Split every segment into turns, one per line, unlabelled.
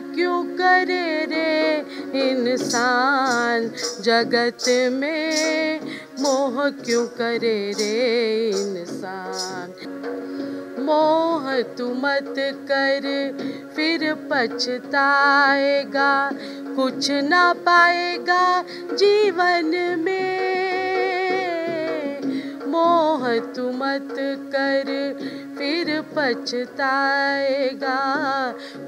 क्यों करे रे इंसान, जगत में मोह क्यों करे रे इंसान। मोह तू मत कर फिर पछताएगा, कुछ ना पाएगा जीवन में। मोह तू मत कर फिर पछताएगा,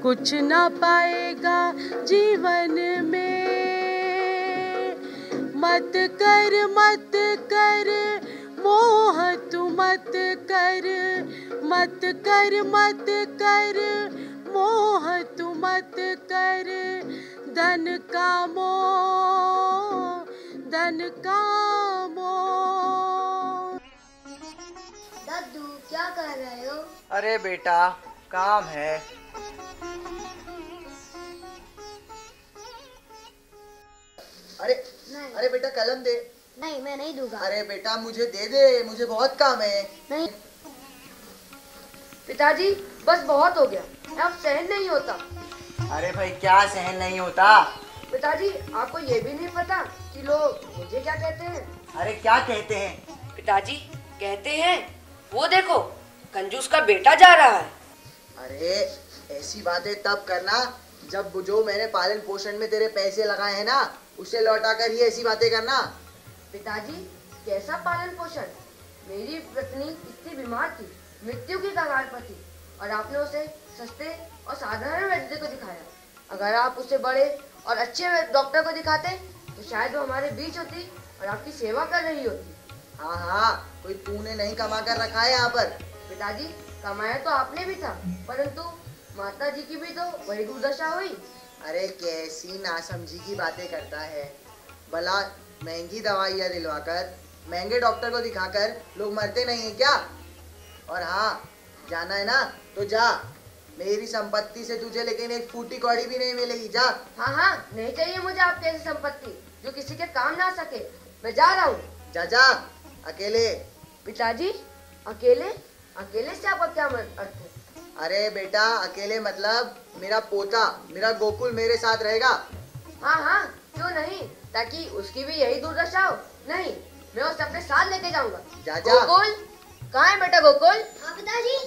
कुछ ना पाएगा जीवन में। मत कर मोह तू मत कर मोह तू मत कर। धन का मोह
दादू क्या कर रहे हो?
अरे बेटा काम है। अरे बेटा कलम दे।
नहीं मैं नहीं दूंगा।
अरे बेटा मुझे दे दे, मुझे बहुत काम है।
नहीं
पिताजी बस बहुत हो गया, अब सहन नहीं होता।
अरे भाई क्या सहन नहीं होता?
पिताजी आपको ये भी नहीं पता कि लोग मुझे क्या कहते हैं?
अरे क्या कहते हैं?
पिताजी कहते हैं वो देखो कंजूस का बेटा जा रहा है।
अरे ऐसी बातें तब करना जब जो मैंने पालन पोषण में तेरे पैसे लगाए हैं ना उसे लौटा कर ही ऐसी बातें करना।
पिताजी कैसा पालन पोषण? मेरी पत्नी इतनी बीमार थी, मृत्यु की कगार पर थी और आपने उसे सस्ते और साधारण वैद्य को दिखाया। अगर आप उसे बड़े और अच्छे डॉक्टर को दिखाते तो शायद वो हमारे बीच होती और आपकी सेवा कर रही होती।
हाँ कोई तूने नहीं कमा कर रखा है यहाँ पर।
पिताजी कमाया तो आपने भी था, परंतु माता जी की भी तो वही दुर्दशा हुई।
अरे कैसी नासमझी की बातें करता है। भला महंगी दवाइयाँ दिलवाकर महंगे डॉक्टर को दिखाकर लोग मरते नहीं है क्या? और हाँ जाना है ना तो जा, मेरी संपत्ति से तुझे लेकिन एक फूटी कौड़ी भी नहीं मिलेगी। जा।
हाँ नहीं चाहिए मुझे आपकी ऐसी संपत्ति जो किसी के काम ना सके। मैं जा रहा हूँ।
जा अकेले।
पिताजी अकेले से आपका क्या अर्थ है?
अरे बेटा अकेले मतलब मेरा पोता मेरा गोकुल मेरे साथ रहेगा।
हाँ क्यों नहीं, ताकि उसकी भी यही दुर्दशा हो। नहीं मैं उसे अपने साथ लेके जाऊंगा।
जा।
गोकुल कहाँ है बेटा? गोकुल।
हाँ पिताजी।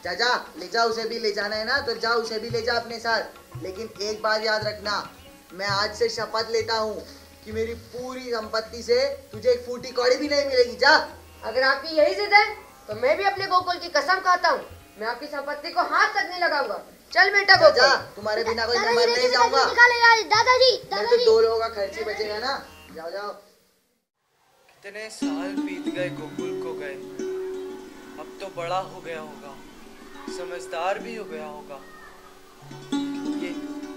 जा ले जा, उसे भी ले जाना है ना तो जा, उसे भी ले जा अपने साथ। लेकिन एक बात याद रखना, मैं आज से शपथ लेता हूँ कि मेरी पूरी संपत्ति से तुझे एक फूटी कौड़ी भी नहीं मिलेगी। जा।
अगर आपकी यही जिद है तो मैं भी अपने गोकुल की कसम खाता हूँ, मैं आपकी संपत्ति को हाथ तक नहीं लगाऊंगा। चल बेटा गोकुल।
जा, तुम्हारे बिना कोई मैं मर नहीं जाऊंगा।
दादाजी
मैं तो 2 लोगों का खर्च ही बचेगा ना। जाओ।
कितने साल बीत गए गोकुल को गए, अब तो बड़ा हो गया होगा, समझदार भी हो गया होगा।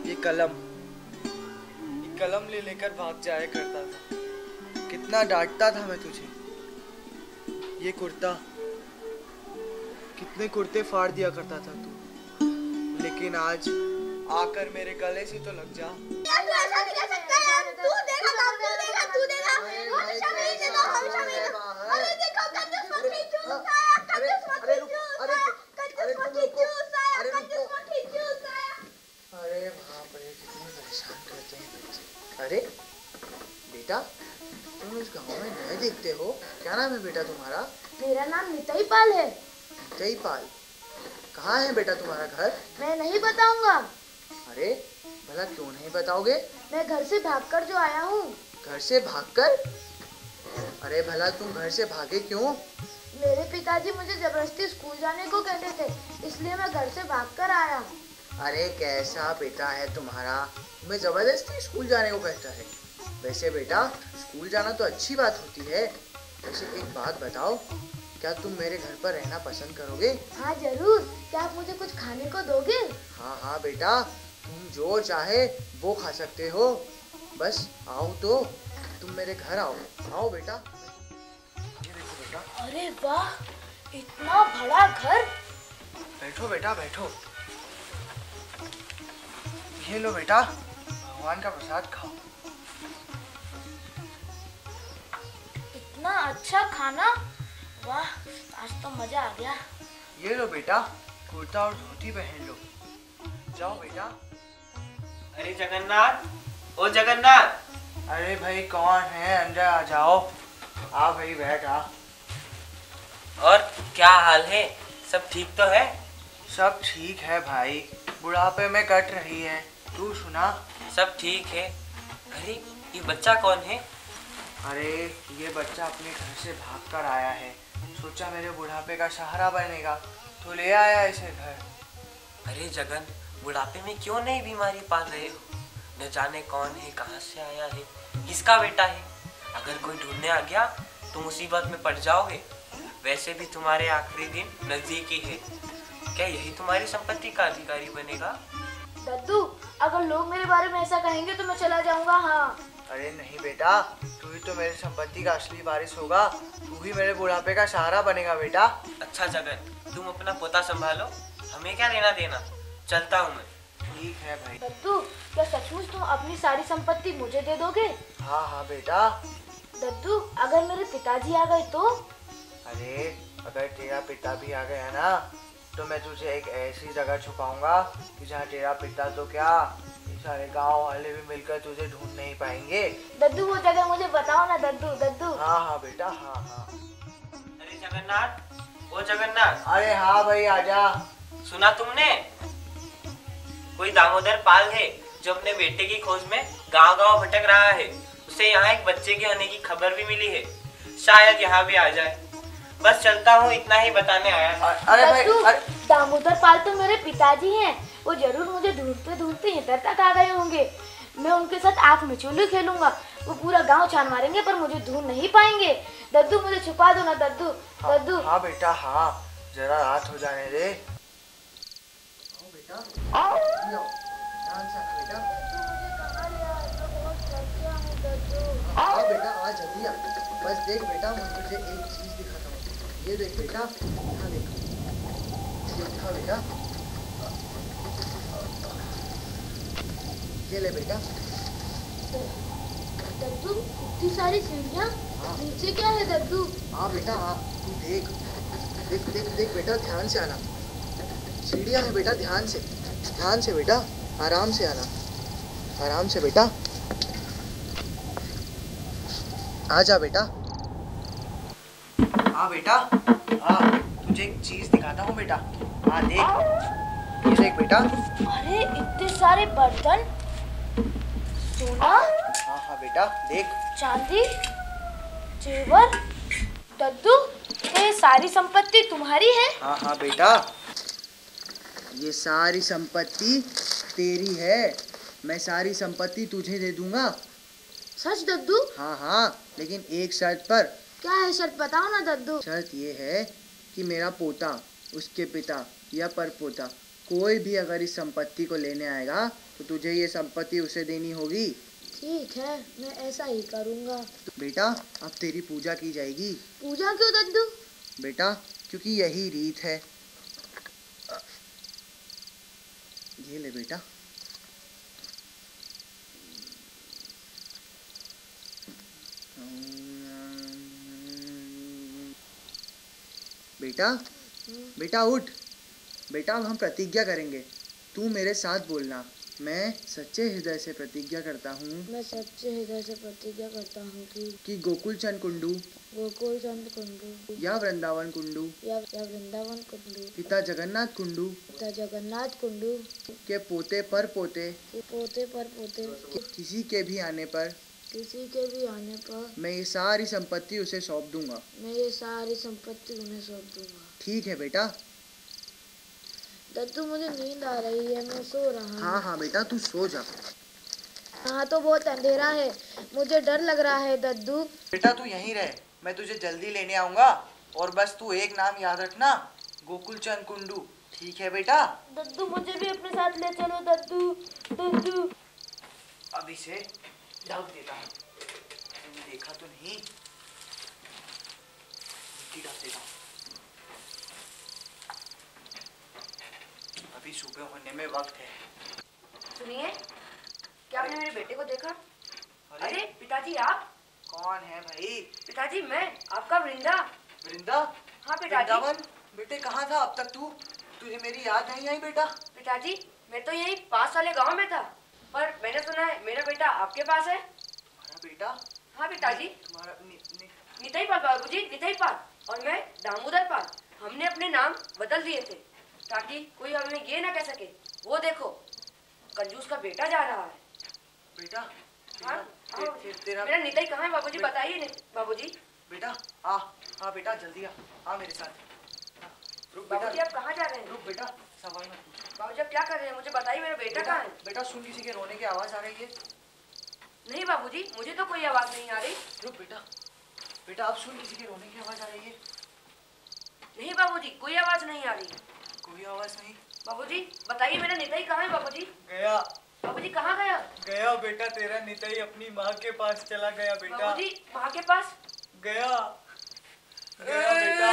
ये कलम ले लेकर भाग जाया करता था। कितना डांटता था मैं तुझे। ये कुर्ता, कितने कुर्ते फाड़ दिया करता था तू, लेकिन आज आकर मेरे गले से तो लग जा।
अरे बाप रे कितने परेशान करते हैं बच्चे। अरे बेटा तुम इस गांव में नए दिखते हो, क्या नाम है बेटा तुम्हारा?
मेरा नाम निताई पाल है।
निताई पाल। कहाँ है बेटा तुम्हारा घर?
मैं नहीं बताऊंगा।
अरे भला क्यों नहीं बताओगे?
मैं घर से भागकर जो आया हूँ।
घर से भागकर? अरे भला तुम घर से भागे क्यों?
मेरे पिताजी मुझे जबरदस्ती स्कूल जाने को कहते थे, इसलिए मैं घर से भागकर आया।
अरे कैसा बेटा है तुम्हारा, तुम्हें जबरदस्ती स्कूल जाने को कहता है। वैसे बेटा स्कूल जाना तो अच्छी बात होती है। वैसे एक बात बताओ, क्या तुम मेरे घर पर रहना पसंद करोगे?
हाँ जरूर। क्या आप मुझे कुछ खाने को दोगे?
हाँ बेटा, तुम जो चाहे वो खा सकते हो, बस आओ तो, तुम मेरे घर आओ बेटा। ये देखो बेटा।
अरे वाह, इतना बड़ा घर।
बैठो बेटा बैठो। ये लो बेटा, भगवान का प्रसाद खाओ।
इतना अच्छा खाना, वाह आज तो मजा आ गया।
ये लो बेटा, कुर्ता और धोती पहन लो। जाओ बेटा।
अरे जगन्नाथ, ओ जगन्नाथ।
अरे भाई कौन है, अंदर आ जाओ। आ भाई बैठ आ।
और क्या हाल है, सब ठीक तो है?
सब ठीक है भाई, बुढ़ापे में कट रही है। तू सुना?
सब ठीक है। अरे ये बच्चा कौन है?
अरे ये बच्चा अपने घर से भाग कर आया है, सोचा मेरे बुढ़ापे का सहारा बनेगा तो ले आया इसे घर।
अरे जगन, बुढ़ापे में क्यों नहीं बीमारी पाल रहे हो? न जाने कौन है, कहाँ से आया है, किसका बेटा है। अगर कोई ढूंढने आ गया तो मुसीबत में पड़ जाओगे। वैसे भी तुम्हारे आखिरी दिन नजदीकी है। क्या यही तुम्हारी संपत्ति का अधिकारी बनेगा?
दद्दू, अगर लोग मेरे बारे में ऐसा कहेंगे तो मैं चला जाऊंगा। हाँ।
अरे नहीं बेटा, तू ही तो मेरी संपत्ति का असली वारिस होगा। तू ही मेरे बुढ़ापे का सहारा बनेगा बेटा।
अच्छा जगन, तुम अपना पोता संभालो, हमें क्या लेना देना। चलता हूँ मैं।
ठीक है भाई।
दद्दू, क्या सचमुच तुम अपनी सारी संपत्ति मुझे दे दोगे?
हाँ हाँ बेटा।
दद्दू, अगर मेरे पिताजी आ गए तो?
अरे अगर तेरा पिता भी आ गया ना तो मैं तुझे एक ऐसी जगह छुपाऊंगा कि जहाँ तेरा पिता तो क्या, ये सारे गांव वाले भी मिलकर तुझे ढूंढ नहीं पाएंगे।
दद्दू, वो जगह मुझे बताओ ना दद्दू। दद्दू।
हाँ हाँ बेटा, हाँ हाँ।
अरे जगन्नाथ, ओ जगन्नाथ।
अरे हाँ भाई आजा।
सुना तुमने? कोई दामोदर पाल है जो अपने बेटे की खोज में गांव गांव भटक रहा है। उसे यहाँ एक बच्चे के होने की खबर भी मिली है, शायद यहाँ भी आ जाए। बस चलता हूँ, इतना ही बताने आया था।
अरे भाई,
दद्दू,
अरे
दामोदर पाल तो मेरे पिताजी हैं। वो जरूर मुझे ढूंढते ढूंढते इधर तक आ गए होंगे। मैं उनके साथ आंख मिचौली खेलूंगा। वो पूरा गांव छान मारेंगे पर मुझे ढूंढ नहीं पाएंगे। दद्दू, मुझे छुपा दो ना दद्दू। दद्दू।
हाँ बेटा हाँ, जरा रात हो जाने दे।
आओ बेटा, आओ, ध्यान से आना बेटा। आओ बेटा, आ जल्दी आ। बस देख बेटा, मैं तुझे एक चीज दिखाता हूँ। ये देख बेटा, यहाँ देख, ये दिखा बेटा, ये ले बेटा।
दद्दू, इतनी सारी सीढ़ियाँ,
हाँ।
नीचे क्या है दद्दू?
हाँ बेटा हाँ, तू देख देख देख देख बेटा, ध्यान से आना। सीढ़ियाँ है बेटा, ध्यान से बेटा, आराम से आना, आराम से बेटा। आ जा बेटा।
हाँ बेटा, हाँ तुझे एक चीज दिखाता हूँ बेटा। हाँ देख, ये देख बेटा।
अरे इतने सारे बर्तन, सोना,
हाँ हाँ बेटा देख।
चांदी, जेवर। दद्दू, क्या ये सारी संपत्ति तुम्हारी है?
हाँ हाँ बेटा, ये सारी संपत्ति तेरी है। मैं सारी संपत्ति तुझे दे दूंगा।
सच दद्दू?
हाँ हाँ, लेकिन एक शर्त पर।
क्या है शर्त, बताओ ना दद्दू।
शर्त ये है कि मेरा पोता, उसके पिता या परपोता कोई भी अगर इस संपत्ति को लेने आएगा तो तुझे ये संपत्ति उसे देनी होगी।
ठीक है, मैं ऐसा ही करूँगा।
तो बेटा, अब तेरी पूजा की जाएगी।
पूजा क्यों दद्दू?
बेटा, क्योंकि यही रीत है। ये ले बेटा। बेटा, बेटा उठ। बेटा, अब हम प्रतिज्ञा करेंगे। तू मेरे साथ बोलना। मैं सच्चे हृदय से प्रतिज्ञा करता हूँ।
मैं सच्चे हृदय से प्रतिज्ञा करता हूँ
कि गोकुल चंद कुंडू
गोकुल चंद कुंडू
या वृंदावन कुंडू
या वृंदावन कुंडू,
पिता जगन्नाथ कुंडू
पिता जगन्नाथ कुंडू
के पोते पर पोते
के पोते पर पोते,
किसी के भी आने पर
किसी के भी आने पर
मैं ये सारी संपत्ति उसे सौंप दूंगा।
मैं ये सारी संपत्ति उन्हें सौंप दूंगा।
ठीक है बेटा?
दद्दू, मुझे नींद आ रही है, मैं सो रहा हूँ।
हाँ हाँ बेटा, तू सो जा।
यहाँ तो बहुत अंधेरा है, मुझे डर लग रहा है दद्दू।
बेटा तू यहीं रह, मैं तुझे जल्दी लेने आऊंगा। और बस तू एक नाम याद रखना, गोकुल चंद कुंडू। ठीक है बेटा?
दद्दू, मुझे भी अपने साथ ले चलो दद्दू। दद्दू,
अब इसे ढक देता हूँ, तुमने देखा तो नहीं। मिट्टी ढक देता हूँ। अभी सुबह होने में वक्त है।
सुनिए, क्या आपने मेरे बेटे को देखा? अरे पिताजी, आप?
कौन है भाई?
पिताजी, मैं आपका वृंदा।
वृंदा?
हाँ पिताजी।
वृंदावन? बेटे कहाँ था अब तक तू? तुझे मेरी याद नहीं आई बेटा?
पिताजी, मैं तो यही पास वाले गांव में था। पर मैंने सुना है मेरा बेटा आपके पास है।
हमारा बेटा?
हाँ पिताजी।
तुम्हारा
निताई पाल बाबूजी, निताई पाल। और मैं दामोदर पाल। हमने अपने नाम बदल दिए थे ताकि कोई हमें ये ना कह सके वो देखो कंजूस का बेटा जा रहा है।
बेटा?
हाँ,
तेरा
मेरा निताई कहाँ है बाबूजी? बताइए बाबूजी।
बेटा आ बेटा जल्दी आ मेरे साथ। रुक बेटा।
बाबूजी आप कहाँ जा रहे हैं?
रुक बेटा, सवाल मत पूछ।
बाबूजी आप क्या कर रहे हैं? मुझे बताइए मेरा बेटा कहाँ है?
बेटा सुन, किसी के रोने की आवाज आ रही है।
नहीं बाबूजी, मुझे तो कोई आवाज नहीं आ रही।
रुक बेटा, बेटा आप सुन, किसी के रोने की आवाज आ रही है।
नहीं बाबूजी, कोई आवाज नहीं आ रही।
कोई आवाज नहीं?
बाबूजी बताइए मेरा निताई कहाँ है? बाबूजी
गया।
बाबूजी कहाँ गया?
गया बेटा, तेरा निताई अपनी माँ के पास चला गया बेटा।
बाबूजी माँ के पास
गया? गया बेटा।